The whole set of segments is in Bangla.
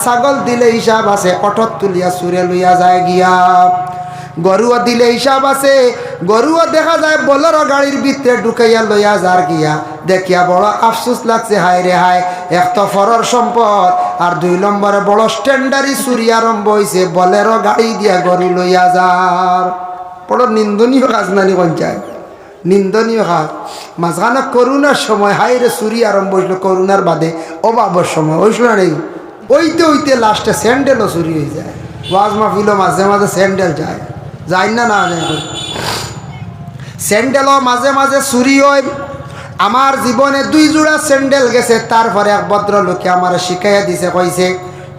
ছাগল দিলে হিসাব আছে, কঠর তুলিয়া সুরে লইয়া যায় গিয়া। গরুও দিলে হিসাব আছে, গরুও দেখা যায় বলেরো গাড়ির ভিতরে ঢুকাইয়া লইয়া যার গিয়া। দেখিয়া বড় আফসোস লাগছে, হায় রে হায়, এক তো ফরর সম্পদ, আর 2 নম্বরে বড় স্ট্যান্ডারি চুরি আরম্ভ হয়েছে, বলেরো গাড়ি দিয়া গরু লইয়া যার। বড় নিন্দনীয় কাজ নানি পঞ্চায়েত, নিন্দনীয় কাজ। মাঝখানে করোনার সময় হায় রে চুরি আরম্ভ হয়েছিল, করোনার বাদে অভাবের সময় হয়েছিল না রে। ওইতে ওইতে লাস্টে স্যান্ডেলও চুরি হয়ে যায়। ওয়াজ মাহফিলও মাঝে মাঝে স্যান্ডেল যায়, যায় না? না স্যান্ডেলও মাঝে মাঝে চুরি হয়। আমার জীবনে 2 জোড়া স্যান্ডেল গেছে। তারপরে এক ভদ্রলোকে আমার শিখাইয়া দিছে, কইছে,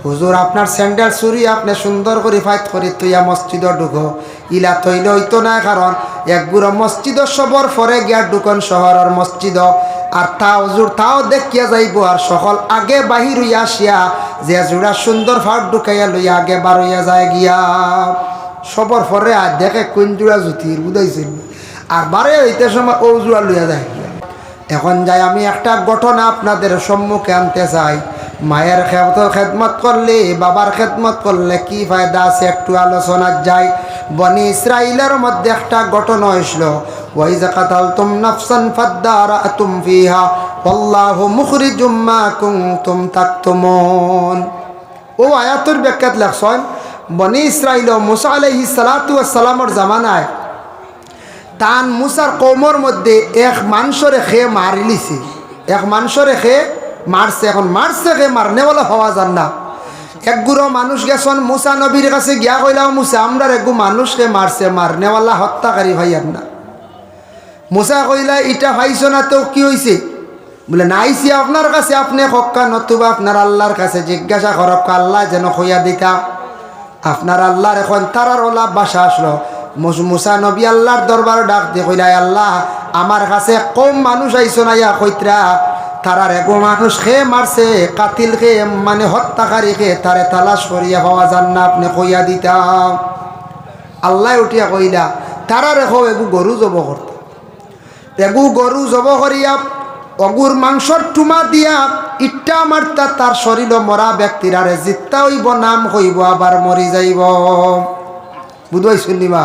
হুজুর আপনার স্যান্ডেল চুরি, আপনি সুন্দর করে ফাইট করে তুইয়া মসজিদ ঢুকো। ইলা তৈলে হইতো না, কারণ এক গুড়ো মসজিদ সবর পরে গিয়া ঢুকন শহরের মসজিদ, আর তা হুজুর তাও দেখিয়া যাইব। আর সকল আগে বাহির হইয়া আসিয়া যে জোড়া সুন্দর ফাট ঢুকাইয়া লইয়া আগে বার হইয়া যায় গিয়া। সবর পরে আর দেখে কোন জোড়া জুতির বুঝাইছিল, আর বারে হইতে সময় ও জোড়া লইয়া যায় গিয়া। এখন যাই আমি একটা ঘটনা আপনাদের সম্মুখে আনতে চাই। মায়ের খেদমত করলে, বাবার খেদমত করলে কি ফায়দা আছে একটু আলোচনার যাই। বনি ইসরাইলের মধ্যে একটা ঘটনা হয়েছিল, ওয়াইজা কাতালতুম নাফসান ফাদ্দারাতুম ফিহা ওয়াল্লাহু মুখরিজুম মা কুনতুম তাকতুমুন। ও আয়াতের ব্যাখ্যাত লেখছেন, বনি ইসরাইল মুসা আলাইহিস সালাতু ওয়াস সালামের জামানায় তান মুসার কওমের মধ্যে এক মানুষরে খেয়ে মারি লিছে, এক মানুষরে খেয়ে মারছে। এখন মারছে খেয়ে মারনেওয়ালা হওয়া যান না। এক গুড়ো মানুষ গেছেন মুসা নবীর কাছে গিয়া কইলাম, মুসা আমরা একগু মানুষকে মারছে, মারনেওয়ালা হত্যাকারী ভাইয়ার না। মুসা কইলা, ইটা ভাইছ না তো কি হয়েছে? বলে নাইছি আপনার কাছে, আপনি হক্কা নতুবা আপনার আল্লাহর কাছে জিজ্ঞাসা করব, আল্লাহ যেন হইয়া দিতা। আপনার আল্লাহর এখন তারার ওলা বাসা আসলো। মুসা নবী আল্লাহর দরবারে ডাক দিয়ে কইলা, আল্লাহ আমার কাছে কম মানুষ আইসো না, ইয়া কইত্রা তারার এগো মানুষ খেয়ে মারছে, কাতিল খেয়ে মানে হত্যাকারী খেয়ে তারে তালাশ করিয়া পাওয়া যান না, আপনি কইয়া দিতা। আল্লাহ উঠিয়া কইলা, তারা রেখো এগু গরু জব করতে। এগু গরু জব করিয়া অগুর মাংসর টুমা দিয়া ইট্টা মারতা তার শরীর মরা ব্যক্তির আরে জিত্তা হইব, নাম হইব, আবার মরি যাইব। বুঝবাই শুনিবা,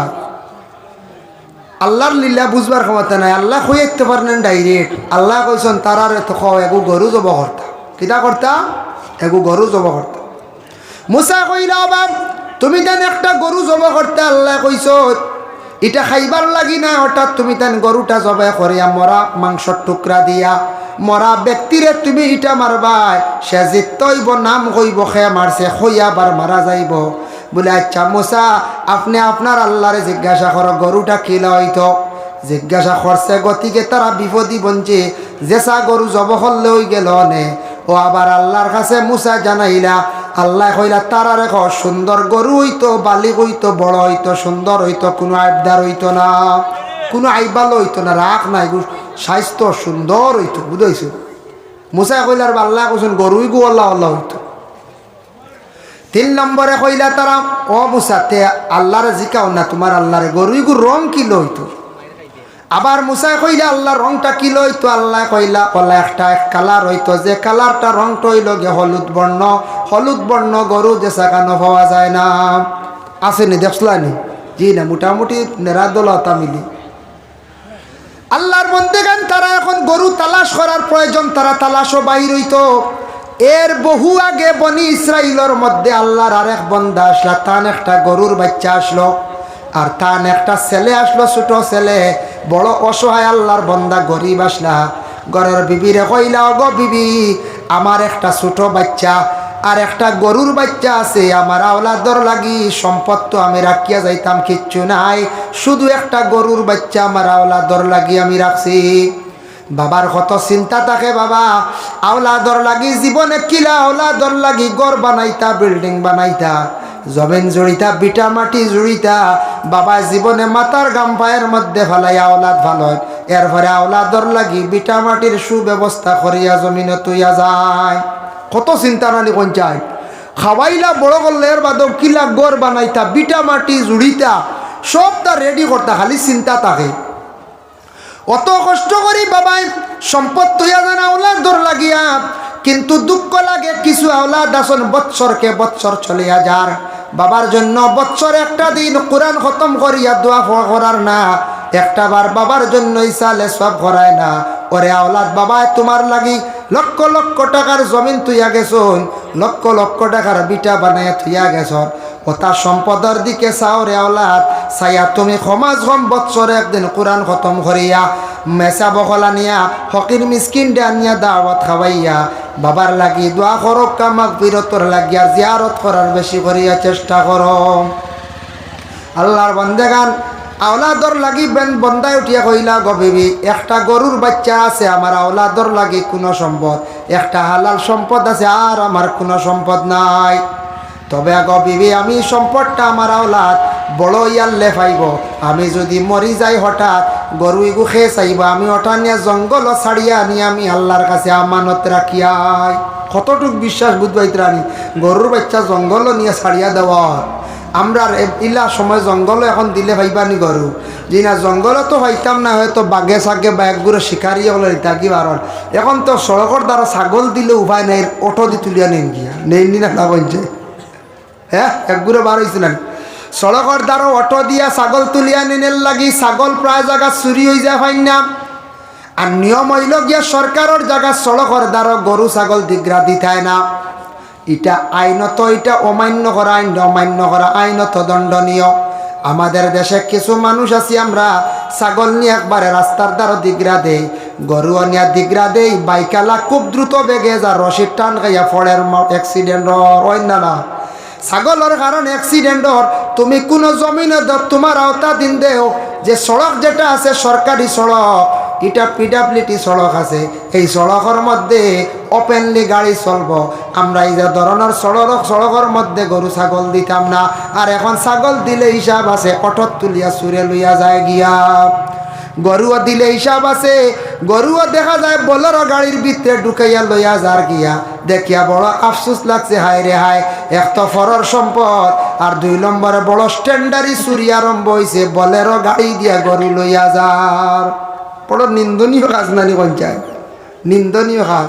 আল্লাহর লীলা বুঝবার ক্ষমতা নাই। আল্লাহ কইতে পারেন ডাইরেক্ট। আল্লাহ কইছেন তারার এগু গরু জব করতা। কিতা করতা? এগু গরু জব করতা। মুসা কইলা, বাপ তুমি তেন একটা গরু জব করতে। আল্লাহ কইছ এটা খাইবার লাগি না, হঠাৎ তুমি তেন গরুটা জবাই করিয়া মরা মাংসর টুকরা দিয়া মরা ব্যক্তিরে তুমি ইটা মারবাই, সে জিত হইব, নাম কইব খে মারছে, খইয়া বার মারা যাইব। বলে আচ্ছা মুসা, আপনি আপনার আল্লাহরে জিজ্ঞাসা করো গরুটা কিলা হইতো। জিজ্ঞাসা করছে, গতিকে তারা বিপদী বঞ্চে জেসা গরু জব করলে হই গেল নে। ও আবার আল্লাহর কাছে মুসা জানাইলা, আল্লাহ কইলা তারা রেখো সুন্দর গরু হইতো, বালিক হইতো, বড় হইতো, সুন্দর হইতো, কোনো আইবদার হইতো না, কোনো আইবাল হইতো না, রাখ নাই, স্বাস্থ্য সুন্দর হইতো। বুঝাইছো? মুসা কইলার আল্লাহ কইছেন গরুই গু আল্লাহ আল্লাহ হইতো। 3 নম্বরে কইলা তারা, ও মুসা তে আল্লাহরে জিকাও না, তোমার আল্লাহরে গরুই গু রং কি লইতো। আবার মুসা কইলা আল্লাহ রংটা কি লইতো। আল্লাহ কইলা ওলা একটা কালার হইতো, যে কালারটা রংটা হইল গে হলুদ বর্ণ। হলুদ বর্ণ গরু যে সাকানো পাওয়া যায় না, আসেনি দেখলানি? জি না, মোটামুটি নেরাদলতা মিলি আল্লাহর বন্দেগান। তারা এখন গরু তালাশ করার প্রয়োজন, তারা তালাশও বাইর হইতো। এর বহু আগে বনি ইসরাইলের মধ্যে আল্লাহর আরেক বন্দা আসলা, তান একটা গরুর বাচ্চা আসলো, আর তান একটা ছেলে আসলো, ছোট ছেলে, বড় অসহায় আল্লাহর বন্দা গরিব আসলা। ঘরের বিবিরে কইলা, গো বিবি আমার একটা ছোট বাচ্চা আর একটা গরুর বাচ্চা আছে, আমার আওলাদর লাগি সম্পদ তো আমি রাখিয়া যাইতাম, কিচ্ছু নাই, শুধু একটা গরুর বাচ্চা আমার আওলাদর লাগি আমি রাখছি। বাবার কত চিন্তা থাকে, বাবা আওলাদর লাগি জীবনে কিলা আওলাদর লাগি ঘর বানাইতা, বিল্ডিং বানাইতা, জমিন জুড়িতা, বিটা মাটি জুড়িতা, বাবা জীবনে মাতার গাম পায়ের মধ্যে ফেলাই আওলাদ ভালো, এরপরে আওলাদর লাগি বিটা মাটির সুব্যবস্থা করিয়া জমিনে তুইয়া যায়। কত চিন্তা নানি পঞ্চায়েত খাওয়াইলা বড় করলে এর বাদও কিলা ঘর বানাইতা, বিটা মাটি জুড়িতা, সব তা রেডি করতা, খালি চিন্তা থাকে। অত কষ্ট করি বাবাই সম্পদ তুইয়া জানা ওলার দর লাগিয়া কিন্তু দুঃখ লাগে কিছু আওলাদ আসন বৎসরকে বৎসর চলিয়া যার বাবার জন্য বৎসর একটা দিন কোরআন খতম করিয়া দোয়া করার না, একটা বার বাবার জন্য ইসালে সব করায় না। ওরে আওলাদ, বাবায় তোমার লাগি লক্ষ লক্ষ টাকার জমিন তুইয়া গেছন, লক্ষ লক্ষ টাকার বিটা বানাইয়া থুইয়া গেছন, ওটা সম্পদের দিকে চাও রে আওলাদ। চাইয়া তুমি সমাজ কম বৎসরে একদিন কোরআন খতম করিয়া মেসা বকলা নিয়া ফকির মিসকিন ডানিয়া দাওয়াত খাওয়াইয়া বাবার লাগি দোয়া করো, কামাক বিরতর লাগিয়া জিয়ারত করার বেশি করিয়া চেষ্টা করো। আল্লাহর বন্দেগান আওলাদর লাগি বন্দায় উঠিয়া কইলা, গো বিবি একটা গরুর বাচ্চা আছে আমার, আওলাদর লাগি কোনো সম্পদ, একটা হালাল সম্পদ আছে আর আমার কোনো সম্পদ নাই। তবে গো বিবি আমি সম্পদটা আমার আওলাদ বড় ইয়াল্লে পাইব, আমি যদি মরি যাই হঠাৎ গরু ইগু খেয়ে চাইব, আমি ওটা নিয়ে জঙ্গল ছাড়িয়া নিয়ে আমি আল্লাহর কাছে আমানত রাখিয়াই। কতটুক বিশ্বাস বুঝবাইতে রানি, গরুর বাচ্চা জঙ্গল নিয়ে ছাড়িয়া দেওয়া। আমরা ইলা সময় জঙ্গল এখন দিলে ভাইবানি গরু যে না, জঙ্গলে তো হইতাম না, হয়তো বাঘে সাগে বা একগুলো শিকারি হলে থাকি বারণ। এখন তো সড়কের দ্বারা ছাগল দিলে উপায় নেই, অটো দি তুলিয়া নেন গিয়া নেই না বলছে, হ্যাঁ একগুলো বার হয়েছিল না, সড়কের দ্বারা অটো দিয়া ছাগল তুলিয়া নেনের লাগি ছাগল প্রায় জায়গা চুরি হয়ে যায় হয় না। আর নিয়ম হইল গিয়া সরকারের জায়গা সড়কের দ্বারা গরু ছাগল দিগ্রা দিতায় না। এটা আইনত, এটা অমান্য করা আইন, অমান্য করা আইনত দণ্ডনীয়। আমাদের দেশে কিছু মানুষ আছি আমরা ছাগল নিয়ে একবারে রাস্তার দ্বারা দিগ্রা দেই, গরু নিয়ে দিগ্রা দেই, বাইকালা খুব দ্রুত বেগে যা রশিদ টান খাইয়া ফলের অ্যাক্সিডেন্ট হয় না। ছাগলের কারণে অ্যাক্সিডেন্টর তুমি কোনো জমিনে তোমার আওতা দিন দেও যে সড়ক যেটা আছে সরকারি সড়ক, এটা পিডাব্লিউডি সড়ক আছে, এই সড়কের মধ্যে ওপেনলি গাড়ি চলব। আমরা এই যে ধরনের সড়কের মধ্যে গরু ছাগল দিতাম না, আর এখন ছাগল দিলে হিসাব আছে, অটত তুলিয়া সুরে লইয়া যায় গিয়া। গরুও দিলে হিসাব আছে, গরুও দেখা যায় বলেরো গাড়ির ভিতরে ঢুকাইয়া লইয়া যার গিয়া। দেখিয়া বড় আফসোস লাগছে, হায় রে হায়, এক তো ফরর সম্পদ, আর 2 নম্বরে বড় স্ট্যান্ডারি চুরি আরম্ভ হয়েছে, বলেরো গাড়ি দিয়া গরু লইয়া যার। বড় নিন্দনীয় কাজ নানি পঞ্চায়েত, নিন্দনীয় কাজ।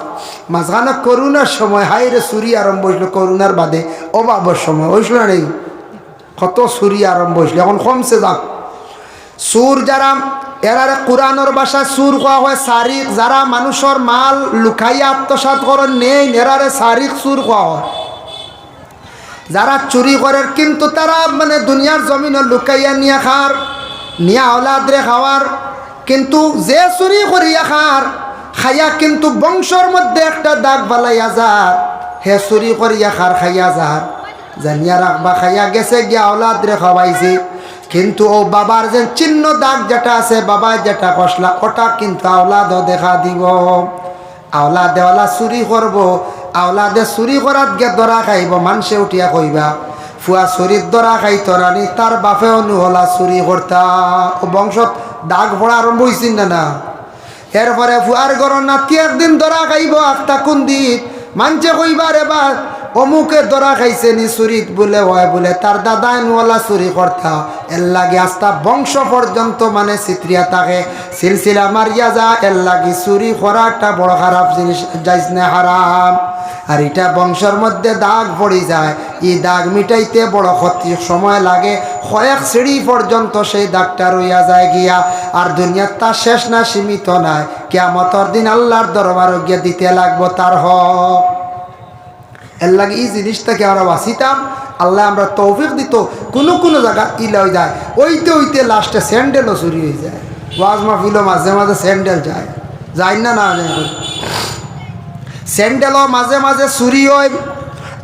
মাঝখানে করোনার সময় হায় রে চুরি আরম্ভ হয়েছিল, করোনার বাদে অভাবের সময় হয়েছিল না নেই, কত চুরি আরম্ভ হয়েছিল, এখন কমছে যাক। সুর যারা এরারে কোরআনের ভাষায় সুর কোয়া হয় সারিক, যারা মানুষের মাল লুকাইয়া আত্মসাৎ করেন নেই, এরারে সারিক সুর কোয়া হয়। যারা চুরি করে কিন্তু তারা মানে দুনিয়ার জমিনে লুকাইয়া নিয়ে খার, নিয়ে আওলাদরে খাওয়ার, কিন্তু যে চুরি করিয়া খাইয়া কিন্তু বংশর মধ্যে একটা দাগ বালাইয়া যার, হে চুরি করিয়া খাইয়া যার, জানিয়া রাখবা খাইয়া গেছে গিয়া আওলাদরে খাওয়াইছে, কিন্তু ও বাবার যে চিহ্ন দাগ যেটা আছে, বাবা যেটা কষলা, ওটা কিন্তু আওলাদও দেখা দিব। আওলাদে ওলা চুরি করব, আওলাদে চুরি করাত গে দরা খাইব, মানুষে উঠিয়া কইবা ফুয়া চুরির দরা খাইত রানি, তার বাপে অনুহলা চুরি করতা, ও বংশত দাগ পড়া আরম্ভ হয়েছিল না না। এরপরে ফুয়ার ঘর নাতি একদিন দরা খাইব, আখতা কোন দিন মানছে কইবা রে বা অমুকে দরা খাইছে নি চুরিত বলে হয়, বলে তার দাদা নোলা চুরি করতা, এর লাগে আস্তা বংশ পর্যন্ত মানে চিত্রিয়া থাকে, সিলসিলা মারিয়া যা, এর লাগে চুরি করাটা বড় খারাপ জিনিস, যাইস না হারাম। আর এটা বংশের মধ্যে দাগ পড়ে যায়, এই দাগ মিটাইতে বড় ক্ষতি সময় লাগে, কয়েক সিঁড়ি পর্যন্ত সেই দাগটা রইয়া যায় গিয়া। আর দুনিয়ার তার শেষ না, সীমিত নাই, কিয়ামতের দিন আল্লাহর দরবারে গিয়ে দিতে লাগবো তার হক। এর লাগে এই জিনিসটাকে আমরা বাঁচিতাম, আল্লাহ আমরা তৌফিক দিত। কোনো কোনো জায়গা ইলা হয়ে যায়, ওইতে লাস্টে স্যান্ডেলও চুরি হয়ে যায়। ওয়াজ মাহফিলও মাঝে মাঝে স্যান্ডেল যায় না, স্যান্ডেলও মাঝে মাঝে চুরি হয়।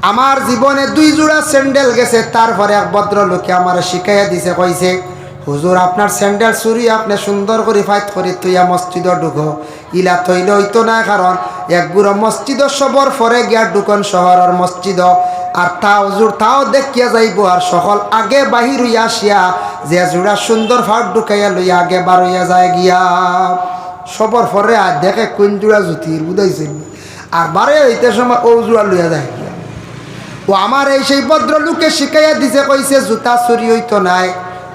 আমার জীবনে 2 জোড়া স্যান্ডেল গেছে, তারপরে এক ভদ্রলোকে আমার শিখাইয়া দিছে, কইছে হুজুর আপনার স্যান্ডেল চুরি, আপনি সুন্দর করে ফাইট করে তুইয়া মসজিদে ঢুকো। ইলা থইলে হইতো না, কারণ একগুড়ো মসজিদ সবর পরে গিয়া ঢুকন শহরের মসজিদ, আর তা হুজুর তাও দেখিয়া যাইব, আর সকল আগে বাহির হইয়া আসিয়া যে জোড়া সুন্দর ফাট ঢুকাইয়া লইয়া আগে বার হইয়া যায় গিয়া, সবর পরে আর দেখে কোন জোড়া জুতির বুঝাইছিল, আর বারে হইতে সময় ও জোড়া লইয়া যায় গিয়া। ও আমার এই সেই ভদ্রলোকে শিখাইয়া দিছে, কইছে জুতা চুরি হইতো নাই,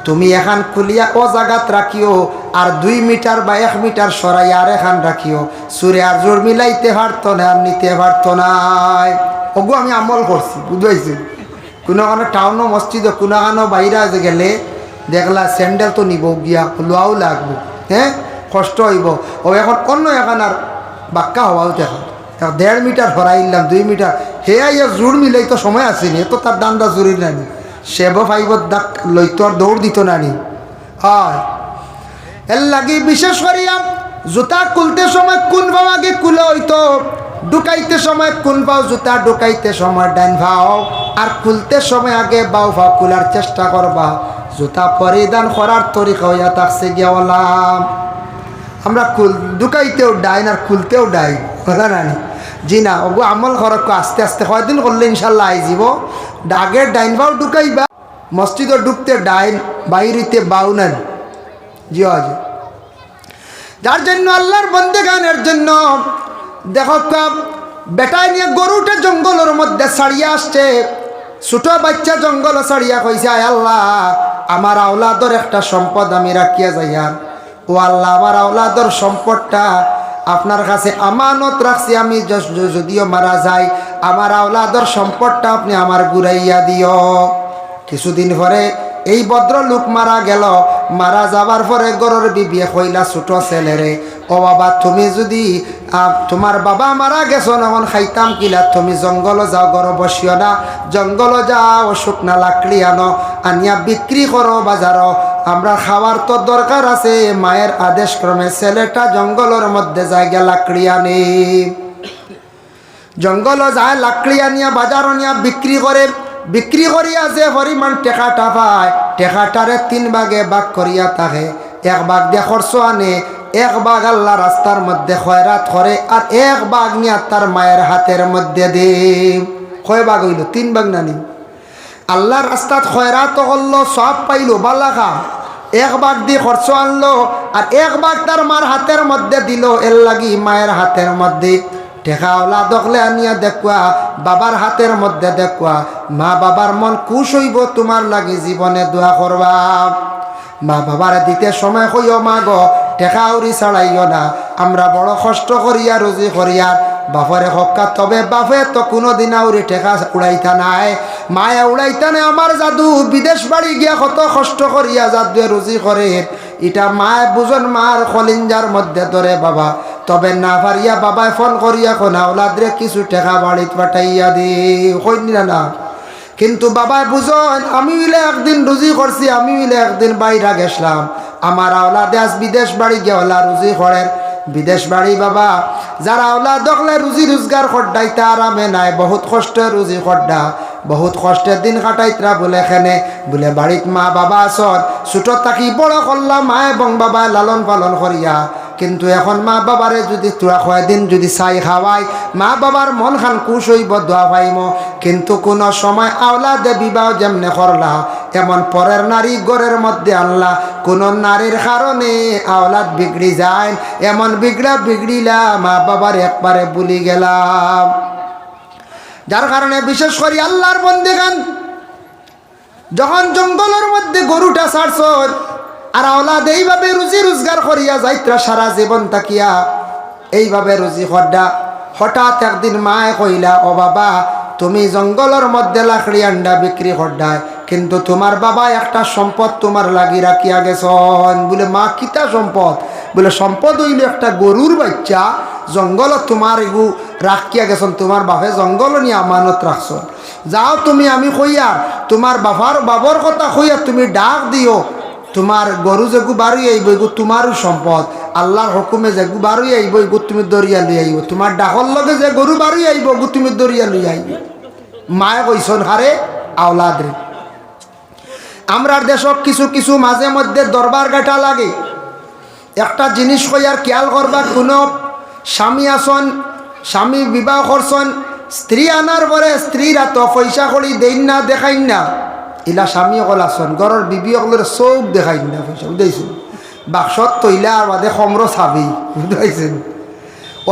তুমি এখান খুলিয়া ও জায়গাত রাখিও, আর 2 মিটার বা 1 মিটার সরাই আর এখান রাখিও। সুরে আর জোর মিলাইতে পারতো না, আর নিতে পারতো না। ওগো আমি আমল করছি, বুঝাইছি। কোনো টাউনও মসজিদও কোনো বাইরে গেলে দেখলা স্যান্ডেল তো নিব গিয়া লোয়াও লাগবো, হ্যাঁ, কষ্ট হইব। ও এখন অন্য এখন আর বাক্কা হওয়াও দেখা 1.5 মিটার হরাইলাম 2 মিটার, হে আইয়া জোর মিলাই তো সময় আসেনি, এত তার দান্দা জরুরি নানি, সেব ফাইব দাগ লইতো আর দৌড় দিত নানি। হয় এর লাগি বিশেষ করিয়া জুতা খুলতে সময় কোন পাও আগে খুলে হইতো, ঢুকাইতে সময় কোন পাও জুতা ঢুকাইতে সময় ডান পাও, আর খুলতে সময় আগে বাও পাও খোলার চেষ্টা করবা। জুতা পরিধান করার তরিকা হইয়া থাকছে গিয়াওয়ালাম আমরা ঢুকাইতেও ডাইন আর খুলতেও ডাইন, কথা নানি। জি না, ওগো আমল করক আস্তে আস্তে কয়দিন করলে ইনশাল্লাহ আই যাব। আগের ডাইন বাও ঢুকাইবা, মসজিদও ঢুকতে ডাইন, বাইরিতে বাউ নেন। জি আজি যার জন্য আল্লাহর বন্দেগানের জন্য দেখো বেটায় নিয়ে গরুটা জঙ্গলের মধ্যে ছাড়িয়ে আসছে। ছোট বাচ্চা জঙ্গল ছাড়িয়া কইছে, আয় আল্লাহ আমার আওলাদর একটা সম্পদ আমি রাখিয়া যাইয়ার। ও আল্লাহ আমার আওলাদর সম্পদটা আপনার কাছে আমানত রাখছি, আমি যদিও মারা যাই আমার আওলাদর সম্পদটা আপনি আমার ঘুরাইয়া দিও। কিছুদিন পরে এই ভদ্রলোক মারা গেল। মারা যাবার পরে গরুর বিবিয়ে কইলা ছোট ছেলেরে, ও বাবা তুমি যদি তোমার বাবা মারা গেছো এখন খাইতাম কিলা, তুমি জঙ্গল যাও, গরু বসিও না, জঙ্গল যাও, শুকনা লাকড়ি আনো, আনিয়া বিক্রি করো বাজারও, আমরা খাওয়ার তো দরকার আছে। মায়ের আদেশ ক্রমে ছেলেটা জঙ্গলের মধ্যে জায়গা লাকড়ি আনে, জঙ্গল যায় লাকড়ি আনিয়া বাজার আনিয়া বিক্রি করে। বিক্রি করিয়া যে পরিমাণ টেকাটা পায়, টেকাটারে 3 ভাগে ভাগ করিয়া থাকে। 1 ভাগ দিয়ে খরচ আনে, 1 ভাগ আল্লাহ রাস্তার মধ্যে খয়রাত করে, আর 1 ভাগ নিয়ে তার মায়ের হাতের মধ্যে দে। কয় ভাগ হইল? 3 ভাগ নানি। আল্লাহ রাস্তাত খয়রাত করলো, সব পাইলো, বালা খা। 1 ভাগ দিয়ে খরচ আনলো, আর 1 ভাগ তার মার হাতের মধ্যে দিল। এর লাগি মায়ের হাতের মধ্যে টেকাওয়ালা দেখলে আনিয়া দেখুয়া, বাবার হাতের মধ্যে দেখুয়া, মা বাবার মন খুশ হইব, তোমার লাগি জীবনে দোয়া করবা। মা বাবার দিতে সময় হইও, মা গো টেকাউরি ছাড়াইও না, আমরা বড় কষ্ট করিয়া রুজি করিয়া বাপরে হক্কা, তবে বাপে তো কোনোদিন আউরি টেকা উড়াইতা নাই, মায়ে উড়াইতা নাই। আমার জাদু বিদেশ বাড়ি গিয়া কত কষ্ট করিয়া জাদুয়ে রুজি করে, এটা মায় বুঝন, মার খলিঞ্জার মধ্যে ধরে বাবা। তবে না পারিয়া বাবায় ফোন করিয়া কোনা ওলাদরে কিছু টাকা বাড়িতে পাঠাইয়া দি কইনা না। কিন্তু বাবায় বুঝন, আমি মিলে একদিন রুজি করছি, আমি মিলে একদিন বাইরা গেছিলাম, আমার আওলাদে আজ বিদেশ বাড়ি গিয়ে ওলা রুজি করেন। বিদেশ বাড়ি বাবা যারা ওলা দেখলে রুজি রোজগার খড্ডাইতে আরামে নাই, বহুত কষ্টে রুজি খড্ডা, বহুত কষ্টের দিন কাটাইতরা বলে এখানে বলে বাড়িত মা বাবা আসন। ছোট থাকি বড় করলাম মা এবং বাবায় লালন পালন করিয়া, কিন্তু এখন মা বাবারে যদি তোরা কয়দিন যদি চাই খাওয়াই, মা বাবার মন খান খুশ হইব, দোয়া পাইম। কিন্তু কোন সময় আওলাদে বিবাহ যেমনে করলা, এমন পরের নারী ঘরের মধ্যে আনলা, কোন নারীর কারণে আওলাদ বিগড়ি যায়, এমন বিগড়িলা মা বাবার একবারে ভুলি গেলাম। যার কারণে বিশেষ করে আল্লাহর বন্দেগান যখন জঙ্গলের মধ্যে গরুটা ছাড়ছ, আর আওলাদ এইভাবে রুজি রোজগার করিয়া যাইত্রা সারা জীবন তাকিয়া এইভাবে রুজি খড্ডা। হঠাৎ একদিন মায়ে কইলা, ও বাবা তুমি জঙ্গলের মধ্যে লাকড়ি আন্ডা বিক্রি খড্ডায়, কিন্তু তোমার বাবা একটা সম্পদ তোমার লাগি রাখিয়া গেছন। বলে মা কিতা সম্পদ? বলে সম্পদ হইল একটা গরুর বাচ্চা, জঙ্গল তোমার এগু রাখিয়া গেছন, তোমার বাপে জঙ্গল নিয়ে আমানত রাখছ। যাও তুমি, আমি কইয়া তোমার বাবার কথা কইয়া তুমি ডাক দিও, তোমার গরু যেগু বাড়ি আইব এগু তোমারও সম্পদ, আল্লাহর হুকুমে যেগু বাড়ি আইব এগু তুমি দরিয়া লই আইব, তোমার ডাকর লগে যে গরু বাড়ি আইব এগু তুমি দরিয়া লই আইব। মায়ে কইসন হারে আওলাদ রে। আমরার দেশক কিছু কিছু মাঝে মধ্যে দরবার গাঠা লাগে। একটা জিনিস কইয়ার খেয়াল করবা, কোনো স্বামী আসন, স্বামী বিবাহ করছন, স্ত্রী আনার পরে স্ত্রীরা তো পয়সা করি দেন না, দেখাইন না, ইলা স্বামী অকল আসন, ঘরের বিবি অকলের চৌক দেখাইন না পয়সা, বুঝাইছেন? বাক্সত তৈলা আর বাদে সমর চাবি, বুঝাইছেন?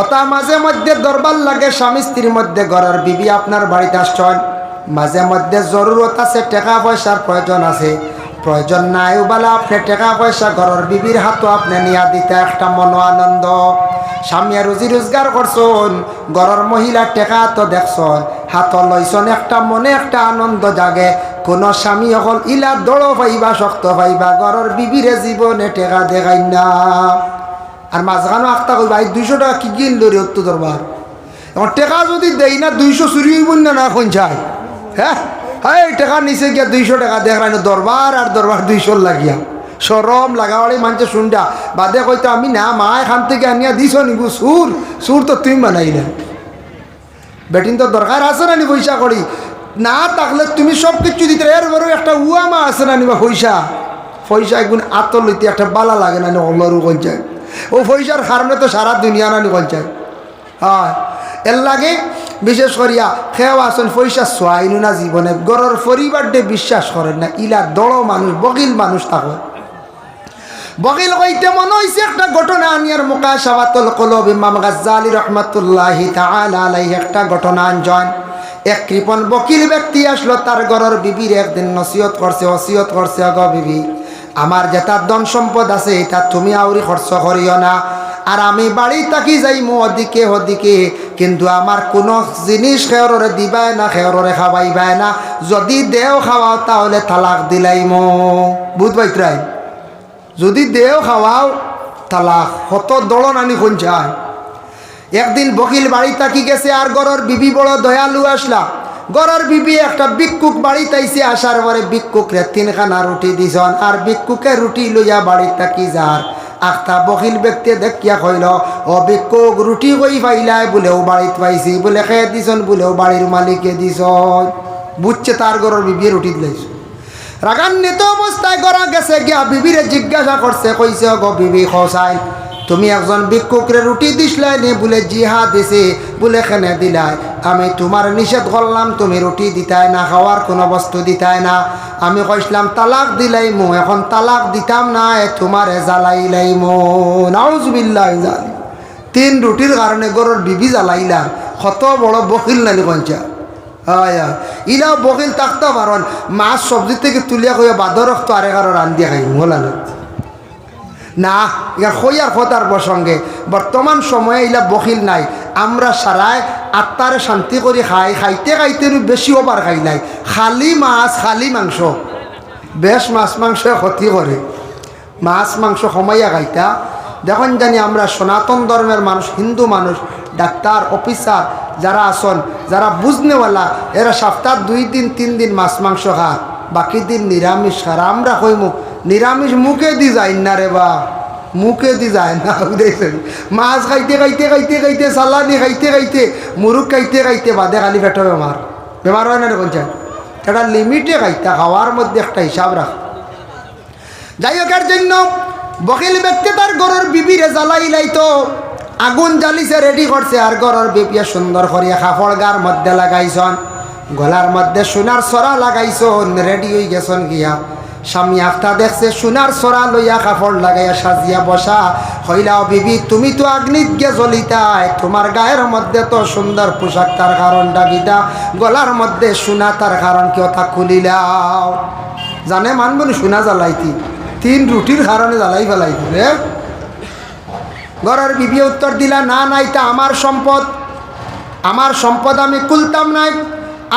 ওটা মাঝে মধ্যে দরবার লাগে স্বামী স্ত্রীর মধ্যে। ঘরের বিবি আপনার বাড়িতে আসছেন, মাঝে মধ্যে জরুরত আছে, টাকা পয়সার প্রয়োজন আছে, প্রয়োজন নাই বলে আপনি টাকা পয়সা ঘরের বিবির হাতও আপনি নিয়া দিতে একটা মন আনন্দ। স্বামী রুজি রোজগার করছন, ঘরের মহিলার টেকা তো দেখছন, হাত লইছন, একটা মনে একটা আনন্দ জাগে। কোন স্বামী অকল ইলা দড়ো পাইবা শক্ত পাইবা, ঘরের বিবিরে জীবনে টেকা দেখাই না। আর মাঝখানো আখতা কইবা 200 টাকা কি কিনল রে উত্তর দরবার, এখন টেকা যদি দেই না 200 চুরি হইব না না কোন চাই। হ্যাঁ হ্যাঁ টাকা নিচে গিয়া 200 টাকা দেখাই না, দরবার আর দরবার 200 লাগিয়া সরম লাগাওয়ালি মানছে শুনটা বাদে কইতো আমি না মা এখান থেকে আনিয়া দিছ নিবু সুর সুর তো তুমি বানাইলে বেটিন তো দরকার আছে না নি পয়সা করি না থাকলে তুমি সব কিছু দিতে এর বড় একটা উয়া মা আছে না নিবা পয়সা পয়সা একগুণ আতর লইতে একটা বালা লাগে না অল্লরু কঞ্চায় ও পয়সার কারণে তো সারা দুনিয়া নানি কঞ্চায়। হ্যাঁ এর লাগে বিশেষ করিয়া খেয়াও আসেন পয়সা সোয়াইনু না জীবনে গরর পরিবার ডে বিশ্বাস করেন না, ইলা দড় মানুষ বকিল মানুষ থাকে। বকিল কইতে মনে হইছে একটা ঘটনা আনিয়ার মুকাশাফাতুল কুলুব ইমাম গাজ্জালী রাহমাতুল্লাহি তাআলা আলাইহি একটা ঘটনা আনজন। এক কৃপণ বকিল ব্যক্তি আসলো, তার ঘরের বিবির একদিন নসিহত করছে, ওসিয়ত করছে, গো বিবি আমার যেটা ধন সম্পদ আছে এটা তুমি আউরি খরচ করিও না, আর আমি বাড়ি থাকি যাইমু ওদিকে ওদিকে, কিন্তু আমার কোনো জিনিস খেয়রে দিবাই না, খেয়রে খাওয়াইবাই না, যদি দেও খাওয়াও তাহলে তালাক দিলাইমু। বুঝবাই ত্রাই যদি দেও খাওয়াও তালাক হত দলন আনি কোন যায়। একদিন বকিল বাড়ি থাকি গেছে, আর গরর বিবি বড় দয়ালু আসলা। গরর বিবি একটা ভিক্ষুক বাড়ি তাইছে, আসার পরে ভিক্ষুকরে 3খানা রুটি দিছন, আর ভিক্ষুকে রুটি লইয়া বাড়ি থাকি যার আখতা বকিল ব্যক্তি দেখিয়া কইল, ও ভিক্ষুক রুটি কই পাইলাই, বলেও বাড়িত পাইছি, বলে খেয়ে দিছন, বলেও বাড়ির মালিকে দিছন। বুঝছে তার গরর বিবি রুটি দিলাইছ। রাগান্বিত অবস্থায় গড়া গেছে গিয়া বিবিরে জিজ্ঞাসা করছে, কইছে গো বিবি খসাই তুমি একজন ভিক্ষুকরে রুটি দিসলাই নি? বলে জিহা দিছে। বলে খেনে দিলাই? আমি তোমার নিষেধ করলাম তুমি রুটি দিতাই না, খাওয়ার কোনো বস্তু দিতাই না, আমি কইসলাম তালাক দিলাইমু, এখন তালাক দিতাম না, তোমারে জ্বালাইলাইমু। নাউজুবিল্লাহ। 3 রুটির কারণে গরুর বিবি জ্বালাইলাম, কত বড় বকিল নানি কঞ্চা। হ্যাঁ ইলাও বকিল থাকতে পারেন, মাছ সবজি থেকে তুলিয়া কইয়া বাদর রক্ত আরে কারো রান্ধিয়া খাই হলা না না, ইয়া খইয়ার কথার প্রসঙ্গে বর্তমান সময়ে ইলা বকিল নাই। আমরা সারায় আত্মারে শান্তি করে খাই, খাইতে খাইতে বেশি ওভার খাই নাই, খালি মাছ খালি মাংস, বেশ মাছ মাংস ক্ষতি করে, মাছ মাংস কমাইয়া খাইতা। দেখুন জানি আমরা সনাতন ধর্মের মানুষ, হিন্দু মানুষ, ডাক্তার অফিসার যারা আসন, যারা বুঝনেওয়ালা, এরা সপ্তাহ 2 দিন 3 দিন মাছ মাংস খা, বাকি দিন নিরামিষ খার। আমরা কইমু নিরামিষ মুখে দি যায় না রে বা, মুখে দি যায় না। মাছ খাইতে খাইতে খাইতে খাইতে, সালানি খাইতে খাইতে, মুরুখ খাইতে খাইতে বাদে খালি পেটো বেমার, বেমার হয় না রে বলছেন। এটা লিমিটে খাইতা, খাওয়ার মধ্যে একটা হিসাব রাখ। যাই হোক, এর জন্য বকিল ব্যক্তি তার গরুর বিবিরে জ্বালাইলাই তো আগুন জ্বালিছে, রেডি করছে, আর গরুর বিবিয়া সুন্দর করিয়া কাপড় গার মধ্যে লাগাইছন, গলার মধ্যে সোনার সরা লাগাইছন, রেডি হয়ে গেছন গিয়া। স্বামী আফতা দেখছে সোনার সরা লইয়া কাপড় লাগাইয়া সাজিয়া বসা। হইলাও বিবি তুমি তো আগ্নিত গে জ্বলিতাই, তোমার গায়ের মধ্যে তো সুন্দর পোশাক, তার কারণটা গীতা, গলার মধ্যে সোনা, তার কারণ কেউ তা খুলিলাও। জানে মানবনি সোনা জ্বালাইতি, 3 রুটির কারণে জ্বালাই ফেলাইতি রে। ঘরের বিবি উত্তর দিলা, না না এটা আমার সম্পদ, আমার সম্পদ আমি কুলতাম নাই,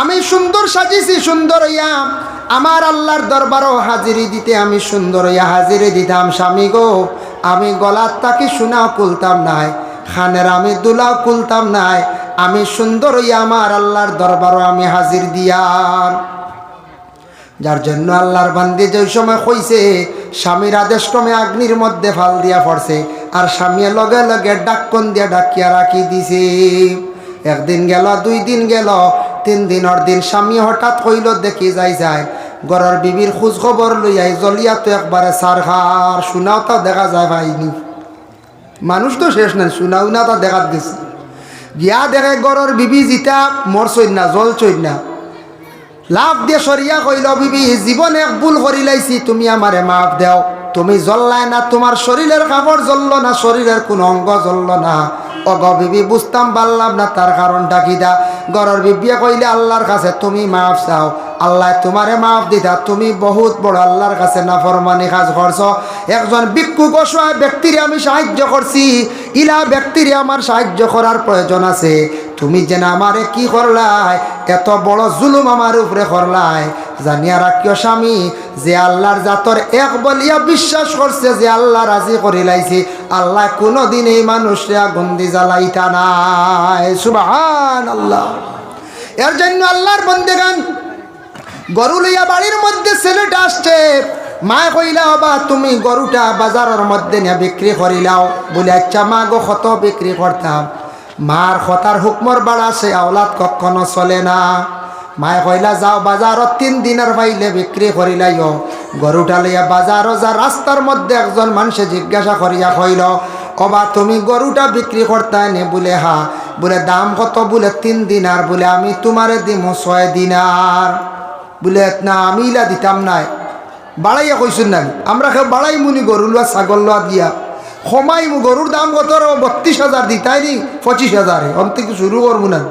আমি সুন্দর সাজিছি, সুন্দর হইয়া আমার আল্লাহর দরবারও হাজিরি দিতে আমি সুন্দর হইয়া হাজিরি দিতাম। স্বামী গো আমি গলার তাকে সোনাও কুলতাম নাই, খানের আমি দুলাও কুলতাম নাই, আমি সুন্দর হইয়া আমার আল্লাহর দরবারও আমি হাজির দিয়ার। যার জন্য আল্লাহর বান্দি যে সময় কইছে স্বামীর আদেশ ক্রমে অগ্নির মধ্যে ফাল দিয়া পড়ছে, আর স্বামীর লগে লগে ডাক্কন দিয়া ডাকিয়া রাখি দিছে। 1 দিন গেল, 2 দিন গেল, 3 দিনের দিন স্বামী হঠাৎ কইল দেখি যাই যায় ঘরের বিবির খোঁজ খবর লইয়াই জ্বলিয়া তো একবারে সারখার, শোনাও তা দেখা যায় ভাইনি, মানুষ তো শেষ নাই, শোনাও না তা দেখাত গেছে গিয়া দেখে ঘরের বিবি জিতা মরছই না, জ্বলছই না। লাভ দিয়ে সরিয়া কইল, বিবি জীবন এক ভুল করি লাইছি, তুমি আমারে মাফ দেও, তুমি জ্বললাই না, তোমার শরীরের কাপড় জ্বললো না, শরীরের কোন অঙ্গ জ্বললো না। অগ বিবি বুঝতাম পারলাম না তার কারণটা কি দা। ঘরের বিবিয়া কইলে আল্লাহর কাছে তুমি মাফ চাও, আল্লাহ তোমারে মাফ দিতা। তুমি বহুত বড় আল্লাহর কাছে নাফরমানি কাজ করছো। একজন ভিক্ষুক অসহায় ব্যক্তিরে আমি সাহায্য করছি, ইলা ব্যক্তিরে আমার সাহায্য করার প্রয়োজন আছে। তুমি যেন আমারে কি করলাই, এত বড় জুলুম আমার উপরে করলাই। জানিয়া রাখিও স্বামী, যে আল্লাহর জাতর এক বলিয়া বিশ্বাস করছে, যে আল্লাহ রাজি করিলাইছি, আল্লাহ কোনোদিন এই মানুষরে আগুন দি জ্বালাইতা নাই। সুবহানাল্লাহ। এর জন্য আল্লাহর বন্দেগান, গরু লইয়া বাড়ির মধ্যে ছেলেটা আসছে। মা কইলা, বাবা তুমি গরুটা বাজারের মধ্যে নিয়ে বিক্রি করিলাও। বলে আচ্ছা মা গো, কত বিক্রি করতাম? মার কথার হুকমর বাড়া সে আওলাদ কখনো চলে না। মায়ে কইলা, যাও বাজারত 3 দিনের পাইলে বিক্রি করিলাইও। গরুটা লইয়া বাজারও যা, রাস্তার মধ্যে একজন মানুষে জিজ্ঞাসা করিয়া কইল, কবা তুমি গরুটা বিক্রি করতে নে? বলে হা। বলে দাম কত? বলে 3 দিনার। বলে আমি তোমারে দিমো 6 দিনার। বলে না, আমি ইলা দিতাম নাই। বাড়াইয়া কইসুন না, আমরা কেউ বাড়াই মুনি গরু লোয়া ছাগল লোয়া দিয়া সময় গরুর দাম কত? 32,000 দিতাই নি 25,000 অন্তিক শুরু করবো না।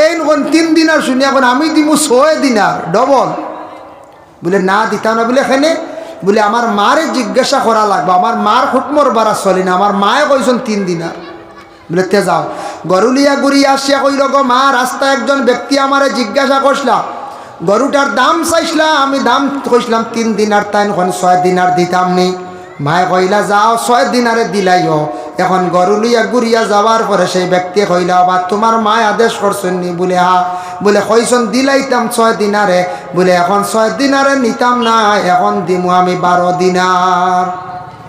এই নখন 3 দিনার শুনি, এখন আমি দিমু 6 দিনার ডবল। বলে না দিতাম না। বলে এখানে বলে আমার মারে জিজ্ঞাসা করা লাগবে, আমার মার হুকমর বাড়া চলি না, আমার মায়ে কইসন 3 দিনার। বলে তে যাও। গরুলিয়া গুড়িয়া আসিয়া কইল, গো মা, রাস্তায় একজন ব্যক্তি আমারে জিজ্ঞাসা করছিলাম, গরুটার দাম চাইছিলাম, আমি দাম কইছিলাম 3 দিনার, তাই এখন 6 দিনার দিতাম নি। মায়ে কইলা, যাও 6 দিনারে দিলাইও। এখন গরু লইয়া গুড়িয়া যাওয়ার পরে সেই ব্যক্তি কইলা, বা তোমার মায় আদেশ করছেন নি? বলে হা। বলে কইসন দিলাইতাম 6 দিনারে। বলে এখন 6 দিনারে নিতাম না, এখন দিমু আমি 12 দিনার।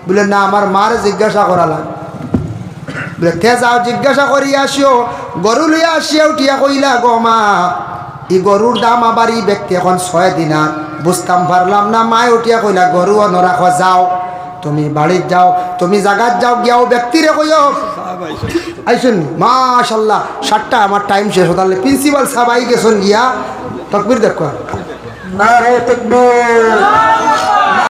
বলে না, আমার মারে জিজ্ঞাসা করা লাগে। বলে তে যাও, জিজ্ঞাসা করিয়া আসিও। গরু লইয়া আসিয়া উঠিয়া কইলা, গো মা, এই গরুর দাম আবার এই ব্যক্তি এখন 6 দিনার। বুঝতাম পারলাম না। মায় উঠিয়া কইলা, গরু নরাখ, যাও তুমি বাড়ির যাও, তুমি জাগাত যাও, গিয়াও ব্যক্তিরে কইও আইসুন। মাশাল্লাহ, 7টা আমার টাইম শেষ হতালে প্রিন্সিপাল সাহেব আই গেছেন গিয়া। তাকবীর দেখো, নারে তাকবীর।